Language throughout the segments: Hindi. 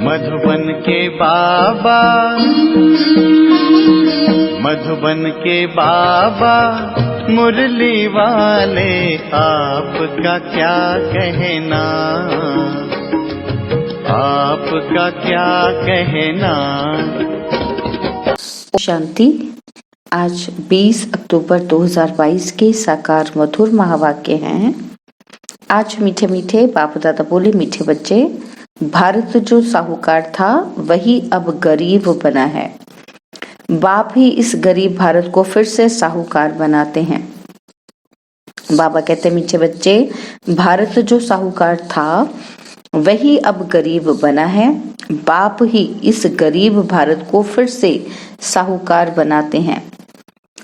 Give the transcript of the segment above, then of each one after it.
मधुबन के बाबा, मधुबन के बाबा मुरली वाले, आपका क्या कहना, आपका क्या कहना। शांति। आज 20 अक्टूबर 2022 के साकार मधुर महावाक्य हैं। आज मीठे मीठे बाप दादा बोले, मीठे बच्चे, भारत जो साहूकार था वही अब गरीब बना है। बाप ही इस गरीब भारत को फिर से साहूकार बनाते हैं। बाबा कहते हैं, मीठे बच्चे, भारत जो साहूकार था वही अब गरीब बना है। बाप ही इस गरीब भारत को फिर से साहूकार बनाते हैं।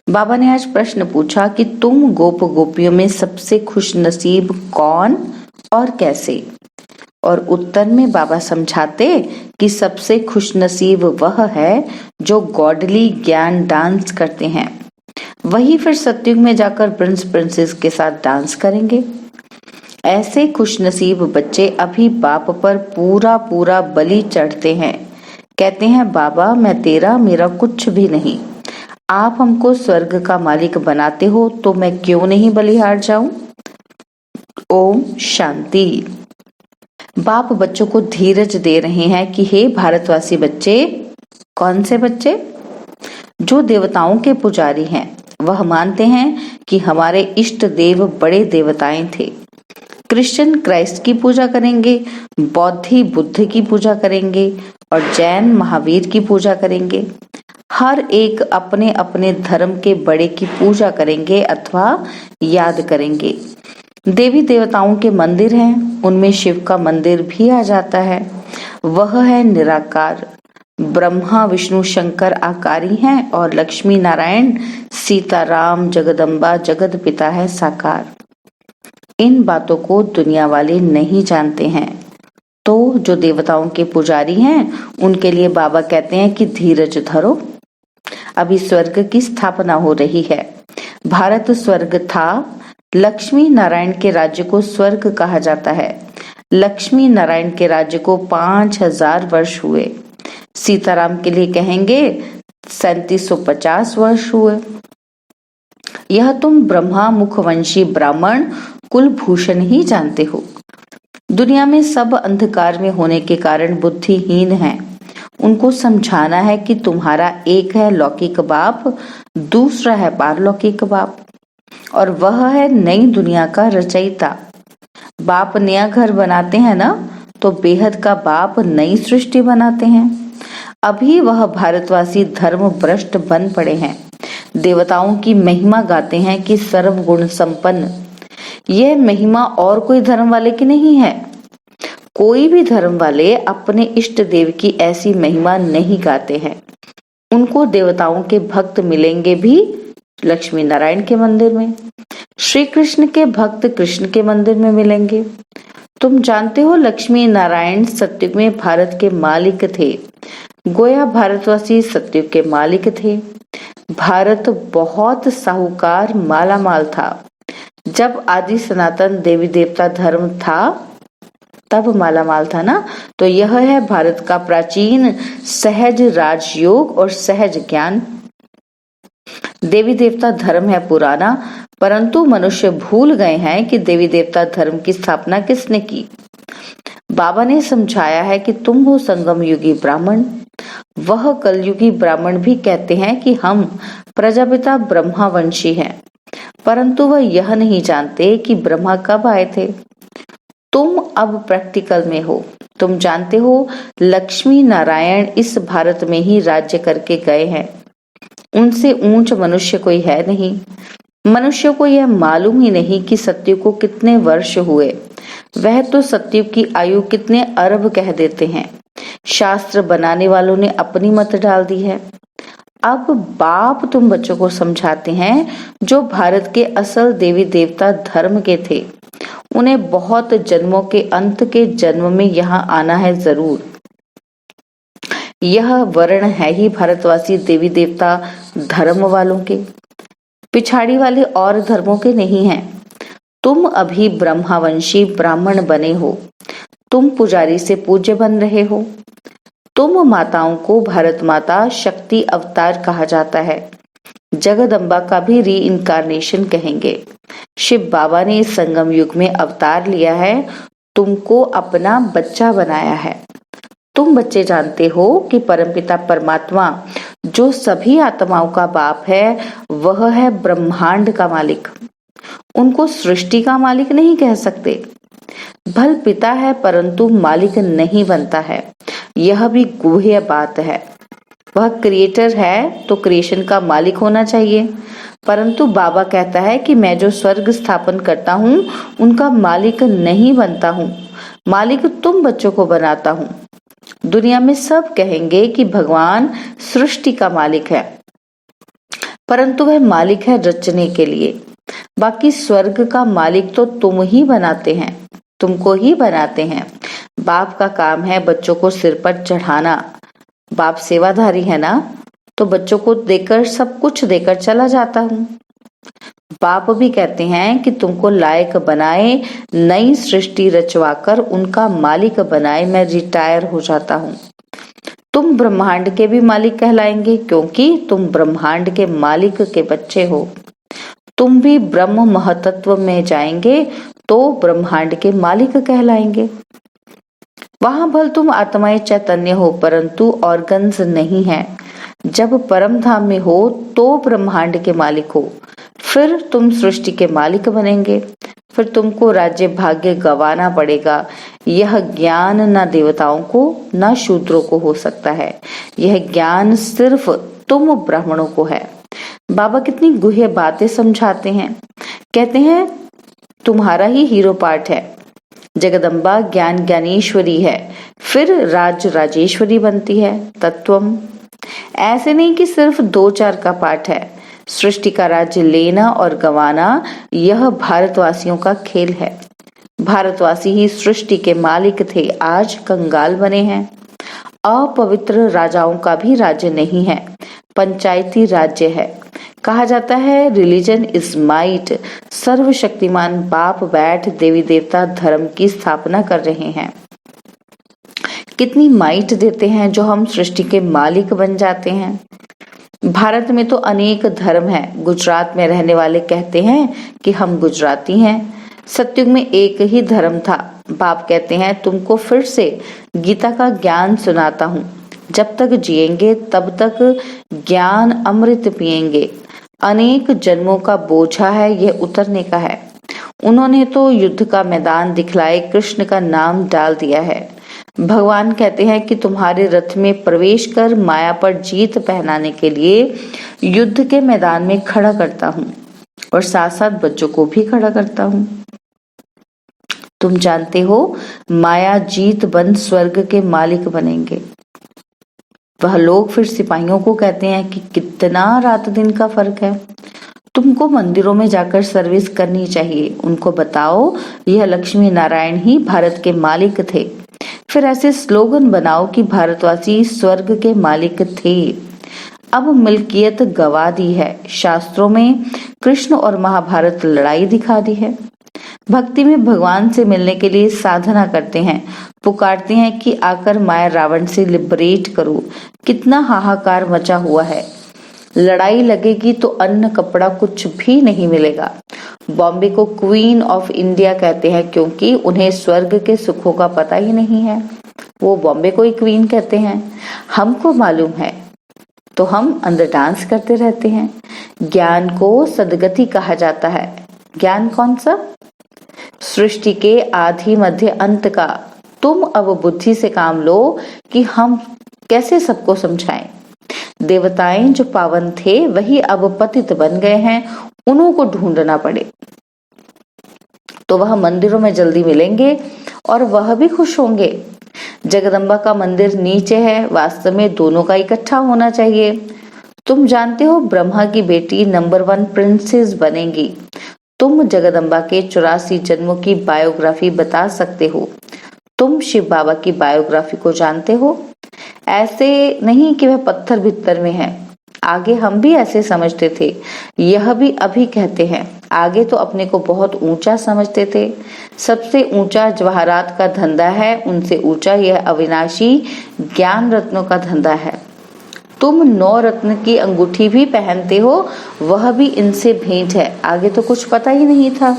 बाबा ने आज प्रश्न पूछा कि तुम गोप गोपियों में सबसे खुश नसीब कौन और कैसे। और उत्तर में बाबा समझाते कि सबसे खुश नसीब वह है जो गॉडली ज्ञान डांस करते हैं। वही फिर सतयुग में जाकर प्रिंस प्रिंसेस के साथ डांस करेंगे। ऐसे खुश नसीब बच्चे अभी बाप पर पूरा पूरा बलि चढ़ते हैं। कहते हैं, बाबा मैं तेरा, मेरा कुछ भी नहीं। आप हमको स्वर्ग का मालिक बनाते हो तो मैं क्यों नहीं बलिहार जाऊं। ओम शांति। बाप बच्चों को धीरज दे रहे हैं कि हे भारतवासी बच्चे। कौन से बच्चे? जो देवताओं के पुजारी हैं। वह मानते हैं कि हमारे इष्ट देव बड़े देवताएं थे। क्रिश्चियन क्राइस्ट की पूजा करेंगे, बौद्धि बुद्ध की पूजा करेंगे और जैन महावीर की पूजा करेंगे। हर एक अपने अपने धर्म के बड़े की पूजा करेंगे अथवा याद करेंगे। देवी देवताओं के मंदिर हैं, उनमें शिव का मंदिर भी आ जाता है। वह है निराकार। ब्रह्मा विष्णु शंकर आकारी हैं और लक्ष्मी नारायण सीताराम जगदम्बा जगत पिता है साकार। इन बातों को दुनिया वाले नहीं जानते हैं। तो जो देवताओं के पुजारी हैं उनके लिए बाबा कहते हैं कि धीरज धरो। अभी स्वर्ग की स्थापना हो रही है। भारत स्वर्ग था। लक्ष्मी नारायण के राज्य को स्वर्ग कहा जाता है। लक्ष्मी नारायण के राज्य को 5000 वर्ष हुए। सीताराम के लिए कहेंगे 3750 वर्ष हुए। यह तुम ब्रह्मा मुखवंशी ब्राह्मण कुलभूषण ही जानते हो। दुनिया में सब अंधकार में होने के कारण बुद्धिहीन हैं। उनको समझाना है कि तुम्हारा एक है लौकिक बाप, दूसरा है पारलौकिक बाप, और वह है नई दुनिया का रचयिता। बाप नया घर बनाते हैं ना, तो बेहद का बाप नई सृष्टि बनाते हैं। अभी वह भारतवासी धर्म भ्रष्ट बन पड़े हैं। देवताओं की महिमा गाते हैं कि सर्वगुण संपन्न। यह महिमा और कोई धर्म वाले की नहीं है। कोई भी धर्म वाले अपने इष्ट देव की ऐसी महिमा नहीं गाते हैं। उनको देवताओं के भक्त मिलेंगे भी लक्ष्मी नारायण के मंदिर में। श्री कृष्ण के भक्त कृष्ण के मंदिर में मिलेंगे। तुम जानते हो लक्ष्मी नारायण सतयुग में भारत के मालिक थे। गोया भारतवासी सतयुग के मालिक थे। भारत बहुत साहूकार माला माल था। जब आदि सनातन देवी देवता धर्म था तब माला माल था ना। तो यह है भारत का प्राचीन सहज राजयोग और सहज ज्ञान। देवी देवता धर्म है पुराना, परंतु मनुष्य भूल गए हैं कि देवी देवता धर्म की स्थापना किसने की। बाबा ने समझाया है कि तुम हो संगम युगी ब्राह्मण। वह कलयुगी ब्राह्मण भी कहते हैं कि हम प्रजापिता ब्रह्मावंशी हैं, परंतु वह यह नहीं जानते कि ब्रह्मा कब आए थे। तुम अब प्रैक्टिकल में हो। तुम जानते हो लक्ष्मी नारायण इस भारत में ही राज्य करके गए हैं। उनसे ऊंच मनुष्य कोई है नहीं। मनुष्य को यह मालूम ही नहीं कि सतयुग को कितने वर्ष हुए। वह तो सतयुग की आयु कितने अरब कह देते हैं। शास्त्र बनाने वालों ने अपनी मत डाल दी है। अब बाप तुम बच्चों को समझाते हैं जो भारत के असल देवी देवता धर्म के थे। उन्हें बहुत जन्मों के अंत के जन्म में यहाँ आना है जरूर। यह वर्ण है ही भारतवासी देवी देवता धर्म वालों के, पिछाड़ी वाले और धर्मों के नहीं हैं। तुम अभी ब्रह्मावंशी ब्राह्मण बने हो। तुम पुजारी से पूज्य बन रहे हो। तुम माताओं को भारत माता शक्ति अवतार कहा जाता है। जगदम्बा का भी री इनकारनेशन कहेंगे। शिव बाबा ने इस संगम युग में अवतार लिया है, तुमको अपना बच्चा बनाया है। तुम बच्चे जानते हो कि परमपिता परमात्मा जो सभी आत्माओं का बाप है, वह है ब्रह्मांड का मालिक। उनको सृष्टि का मालिक नहीं कह सकते। भल पिता है परंतु मालिक नहीं बनता है, यह भी गुह्य बात है। वह क्रिएटर है तो क्रिएशन का मालिक होना चाहिए, परंतु बाबा कहता है कि मैं जो स्वर्ग स्थापन करता हूँ उनका मालिक नहीं बनता हूँ, मालिक तुम बच्चों को बनाता हूँ। दुनिया में सब कहेंगे कि भगवान सृष्टि का मालिक है, परंतु वह मालिक है रचने के लिए। बाकी स्वर्ग का मालिक तो तुम ही बनाते हैं, तुमको ही बनाते हैं। बाप का काम है बच्चों को सिर पर चढ़ाना। बाप सेवाधारी है ना, तो बच्चों को देकर सब कुछ देकर चला जाता हूँ। बाप भी कहते हैं कि तुमको लायक बनाए, नई सृष्टि रचवाकर उनका मालिक बनाए, मैं रिटायर हो जाता हूँ। तुम ब्रह्मांड के भी मालिक कहलाएंगे, क्योंकि तुम ब्रह्मांड के मालिक के बच्चे हो। तुम भी ब्रह्म महतत्व में जाएंगे तो ब्रह्मांड के मालिक कहलाएंगे। वहां भल तुम आत्माएं चैतन्य हो, परंतु ऑर्गन्स नहीं है। जब परम धाम में हो तो ब्रह्मांड के मालिक हो, फिर तुम सृष्टि के मालिक बनेंगे। फिर तुमको राज्य भाग्य गंवाना पड़ेगा। यह ज्ञान न देवताओं को न शूद्रों को हो सकता है, यह ज्ञान सिर्फ तुम ब्राह्मणों को है। बाबा कितनी गुह्य बातें समझाते हैं। कहते हैं तुम्हारा ही हीरो पार्ट है। जगदम्बा ज्ञान ज्ञानेश्वरी है, फिर राज राजेश्वरी बनती है। तत्वम ऐसे नहीं कि सिर्फ 2-4 का पाठ है। सृष्टि का राज्य लेना और गंवाना यह भारतवासियों का खेल है। भारतवासी ही सृष्टि के मालिक थे, आज कंगाल बने हैं। अपवित्र राजाओं का भी राज्य नहीं है, पंचायती राज्य है। कहा जाता है रिलीजन इज माइट, सर्वशक्तिमान बाप बैठ देवी देवता धर्म की स्थापना कर रहे हैं। कितनी माइट देते हैं जो हम सृष्टि के मालिक बन जाते हैं। भारत में तो अनेक धर्म हैं। गुजरात में रहने वाले कहते हैं कि हम गुजराती हैं। सतयुग में एक ही धर्म था। बाप कहते हैं तुमको फिर से गीता का ज्ञान सुनाता हूँ। जब तक जिएंगे तब तक ज्ञान अमृत पिएंगे। अनेक जन्मों का बोझा है, यह उतरने का है। उन्होंने तो युद्ध का मैदान दिखलाए कृष्ण का नाम डाल दिया है। भगवान कहते हैं कि तुम्हारे रथ में प्रवेश कर माया पर जीत पहनाने के लिए युद्ध के मैदान में खड़ा करता हूँ और साथ साथ बच्चों को भी खड़ा करता हूँ। तुम जानते हो माया जीत बन स्वर्ग के मालिक बनेंगे। वह लोग फिर सिपाहियों को कहते हैं कि कितना रात दिन का फर्क है। तुमको मंदिरों में जाकर सर्विस करनी चाहिए। उनको बताओ यह लक्ष्मी नारायण ही भारत के मालिक थे। फिर ऐसे स्लोगन बनाओ कि भारतवासी स्वर्ग के मालिक थे। अब मिल्कियत गवा दी है। शास्त्रों में कृष्ण और महाभारत लड़ाई दिखा दी है। भक्ति में भगवान से मिलने के लिए साधना करते हैं, पुकारते हैं कि आकर माया रावण से लिबरेट करो। कितना हाहाकार मचा हुआ है। लड़ाई लगेगी तो अन्न कपड़ा कुछ भी नहीं मिलेगा। बॉम्बे को क्वीन ऑफ इंडिया कहते हैं क्योंकि उन्हें स्वर्ग के सुखों का पता ही नहीं है। वो बॉम्बे को ही क्वीन कहते हैं। हमको मालूम है तो हम अंदर डांस करते रहते हैं। ज्ञान को सदगति कहा जाता है। ज्ञान कौन सा? सृष्टि के आदि मध्य अंत का। तुम अब बुद्धि से काम लो कि हम कैसे सबको समझाएं। देवताएं जो पावन थे वही अब पतित बन गए हैं, उन्हों को ढूंढना पड़े तो वह मंदिरों में जल्दी मिलेंगे और वह भी खुश होंगे। जगदम्बा का मंदिर नीचे है, वास्तव में दोनों का इकट्ठा होना चाहिए। तुम जानते हो ब्रह्मा की बेटी नंबर 1 प्रिंसेस बनेगी। तुम जगदम्बा के 84 जन्मों की बायोग्राफी बता सकते हो। तुम शिव बाबा की बायोग्राफी को जानते हो। ऐसे नहीं कि वह पत्थर भित्तर में है। आगे हम भी ऐसे समझते थे, यह भी अभी कहते हैं। आगे तो अपने को बहुत ऊंचा समझते थे। सबसे ऊंचा जवाहरात का धंधा है, उनसे ऊंचा यह अविनाशी ज्ञान रत्नों का धंधा है। तुम 9 रत्न की अंगूठी भी पहनते हो, वह भी इनसे भेंट है। आगे तो कुछ पता ही नहीं था।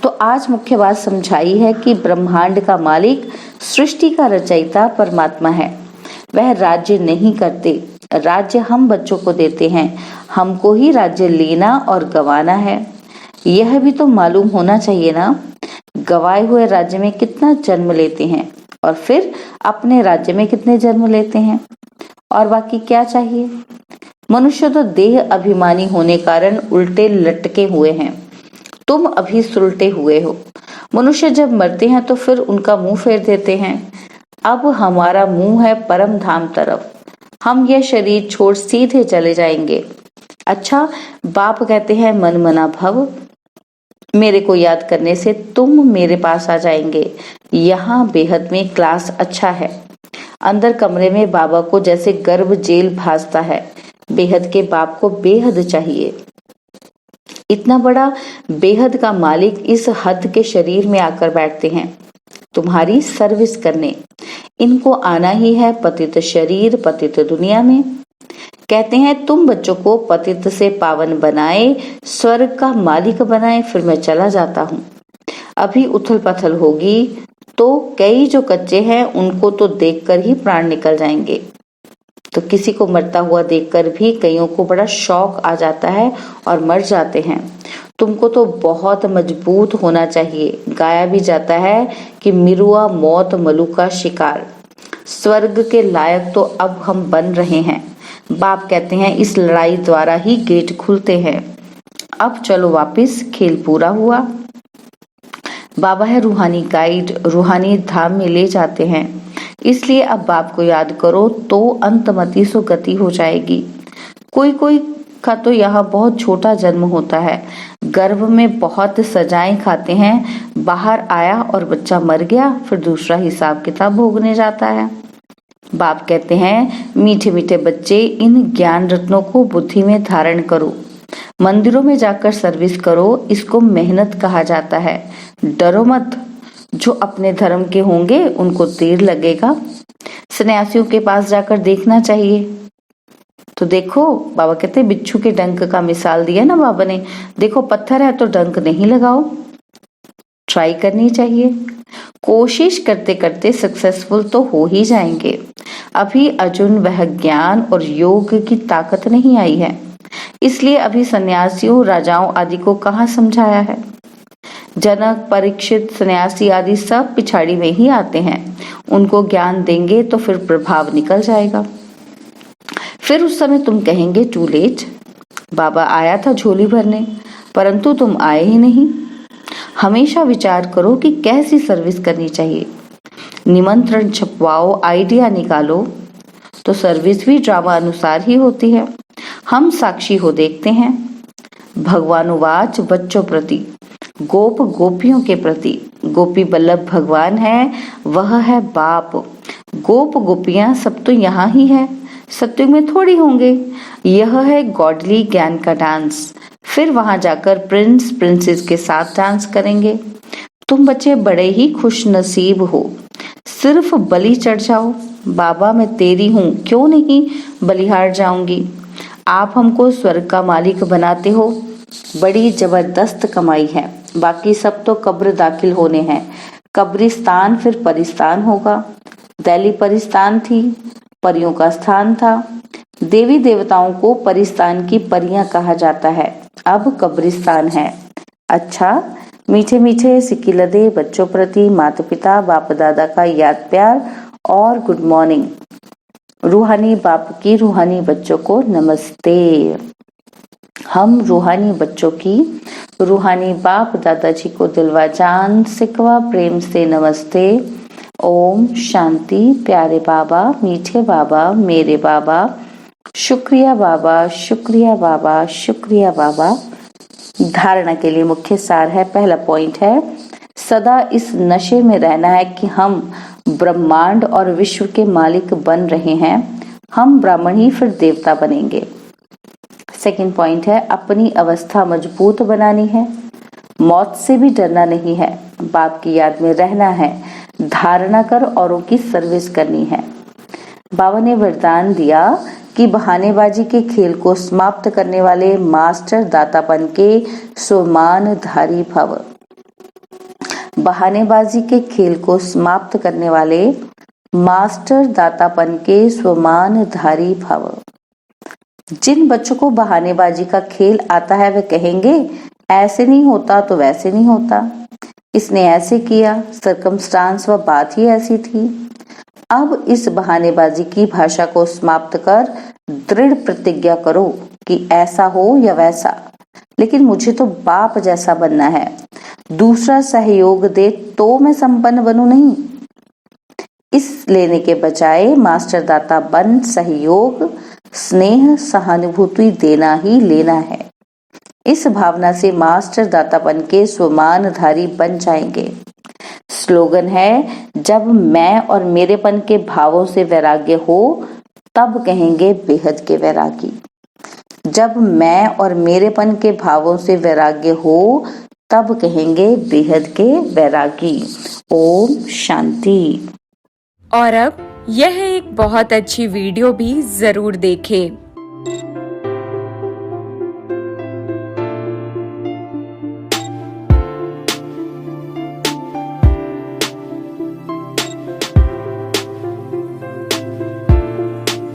तो आज मुख्य बात समझाई है कि ब्रह्मांड का मालिक, सृष्टि का रचयिता परमात्मा है। वह राज्य नहीं करते, राज्य हम बच्चों को देते हैं। हमको ही राज्य लेना और गंवाना है। यह भी तो मालूम होना चाहिए ना। गंवाए हुए राज्य में कितना जन्म लेते हैं और फिर अपने राज्य में कितने जन्म लेते हैं, और बाकी क्या चाहिए। मनुष्य तो देह अभिमानी होने कारण उल्टे लटके हुए हैं। तुम अभी सुलटे हुए हो। मनुष्य जब मरते हैं तो फिर उनका मुंह फेर देते हैं। अब हमारा मुंह है परम धाम तरफ। हम यह शरीर छोड़ सीधे चले जाएंगे। अच्छा, बाप कहते हैं मन मना भव। मेरे को याद करने से तुम मेरे पास आ जाएंगे। यहाँ बेहद में क्लास अच्छा है। अंदर कमरे में बाबा को जैसे गर्भ जेल भासता है। बेहद के बाप को बेहद चाहिए। इतना बड़ा बेहद का मालिक इस हद के शरीर में आकर बैठते हैं तुम्हारी सर्विस करने। इनको आना ही है पतित शरीर पतित दुनिया में। कहते हैं तुम बच्चों को पतित से पावन बनाए, स्वर्ग का मालिक बनाए, फिर मैं चला जाता हूँ। अभी उथल पथल होगी तो कई जो कच्चे हैं उनको तो देखकर ही प्राण निकल जाएंगे। तो किसी को मरता हुआ देखकर भी कईयों को बड़ा शौक आ जाता है और मर जाते हैं। तुमको तो बहुत मजबूत होना चाहिए। गाया भी जाता है कि मिरुआ मौत मलू का शिकार। स्वर्ग के लायक तो अब हम बन रहे हैं। बाप कहते हैं इस लड़ाई द्वारा ही गेट खुलते हैं। अब चलो वापिस, खेल पूरा हुआ। बाबा है रूहानी गाइड, रूहानी धाम में ले जाते हैं। इसलिए अब बाप को याद करो तो अंतमति सो गति हो जाएगी। कोई कोई का तो यहाँ बहुत छोटा जन्म होता है, गर्भ में बहुत सजाएं खाते हैं, बाहर आया और बच्चा मर गया, फिर दूसरा हिसाब किताब भोगने जाता है। बाप कहते हैं मीठे मीठे बच्चे, इन ज्ञान रत्नों को बुद्धि में धारण करो, मंदिरों में जाकर सर्विस करो। इसको मेहनत कहा जाता है। डरो मत, जो अपने धर्म के होंगे उनको देर लगेगा। सन्यासियों के पास जाकर देखना चाहिए। तो देखो, बाबा कहते हैं बिच्छू के डंक का मिसाल दिया ना बाबा ने। देखो पत्थर है तो डंक नहीं लगाओ, ट्राई करनी चाहिए। कोशिश करते करते सक्सेसफुल तो हो ही जाएंगे। अभी अर्जुन वह ज्ञान और योग की ताकत नहीं आई है, इसलिए अभी सन्यासियों राजाओं आदि को कहाँ समझाया है। जनक परीक्षित सन्यासी आदि सब पिछाड़ी में ही आते हैं। उनको ज्ञान देंगे तो फिर प्रभाव निकल जाएगा। फिर उस समय तुम कहेंगे टू लेट। बाबा आया था झोली भरने, परंतु तुम आए ही नहीं। हमेशा विचार करो कि कैसी सर्विस करनी चाहिए। निमंत्रण छपवाओ, आइडिया निकालो। तो सर्विस भी ड्रामा अनुसार ही होती है। हम साक्षी हो देखते हैं। भगवानुवाच बच्चों प्रति, गोप गोपियों के प्रति। गोपी बल्लभ भगवान है, वह है बाप। गोप गोपियां सब तो यहाँ ही है, सत्युग में थोड़ी होंगे। यह है गॉडली ज्ञान का डांस। फिर वहां जाकर प्रिंस प्रिंसेस के साथ डांस करेंगे। तुम बच्चे बड़े ही खुश नसीब हो। सिर्फ बलि चढ़ जाओ, बाबा मैं तेरी हूँ, क्यों नहीं बलिहार जाऊंगी। आप हमको स्वर्ग का मालिक बनाते हो। बड़ी जबरदस्त कमाई है। बाकी सब तो कब्र दाखिल होने हैं। कब्रिस्तान फिर परिस्तान होगा। दिल्ली परिस्तान थी, परियों का स्थान था। देवी देवताओं को परिस्तान की परियां कहा जाता है। अब कब्रिस्तान है। अच्छा, मीठे मीठे सिकिलदे बच्चों प्रति माता पिता बाप दादा का याद प्यार और गुड मॉर्निंग। रूहानी बाप की रूहानी बच्चों को नमस्ते। हम रूहानी बच्चों की रूहानी बाप दादाजी को दिलवा जान सिकवा प्रेम से नमस्ते। ओम शांति। प्यारे बाबा, मीठे बाबा, मेरे बाबा, शुक्रिया बाबा, शुक्रिया बाबा, शुक्रिया बाबा। धारणा के लिए मुख्य सार है, पहला पॉइंट है सदा इस नशे में रहना है कि हम ब्रह्मांड और विश्व के मालिक बन रहे हैं। हम ब्राह्मण ही फिर देवता बनेंगे। सेकंड पॉइंट है अपनी अवस्था मजबूत बनानी है, मौत से भी डरना नहीं है, बाप की याद में रहना है, धारणा कर औरों की सर्विस करनी है। बाबा ने वरदान दिया कि बहानेबाजी के खेल को समाप्त करने वाले मास्टर दातापन के स्वमानधारी भव। बहानेबाजी के खेल को समाप्त करने वाले मास्टर दातापन के स्वमानधारी भव। जिन बच्चों को बहानेबाजी का खेल आता है वे कहेंगे ऐसे नहीं होता तो वैसे नहीं होता, इसने ऐसे किया, सर्कमस्टांस व बात ही ऐसी थी। अब इस बहानेबाजी की भाषा को समाप्त कर दृढ़ प्रतिज्ञा करो कि ऐसा हो या वैसा, लेकिन मुझे तो बाप जैसा बनना है। दूसरा सहयोग दे तो मैं संपन्न बनूं नहीं। इस लेने के बजाय मास्टर दाता बन सहयोग, स्नेह, सहानुभूति देना ही लेना है। इस भावना से मास्टर दातापन के स्वमानधारी बन जाएंगे। स्लोगन है जब मैं और मेरेपन के भावों से वैराग्य हो तब कहेंगे बेहद के वैरागी। जब मैं और मेरेपन के भावों से वैराग्य हो तब कहेंगे बेहद के वैरागी। ओम शांति। और अब यह एक बहुत अच्छी वीडियो भी जरूर देखें।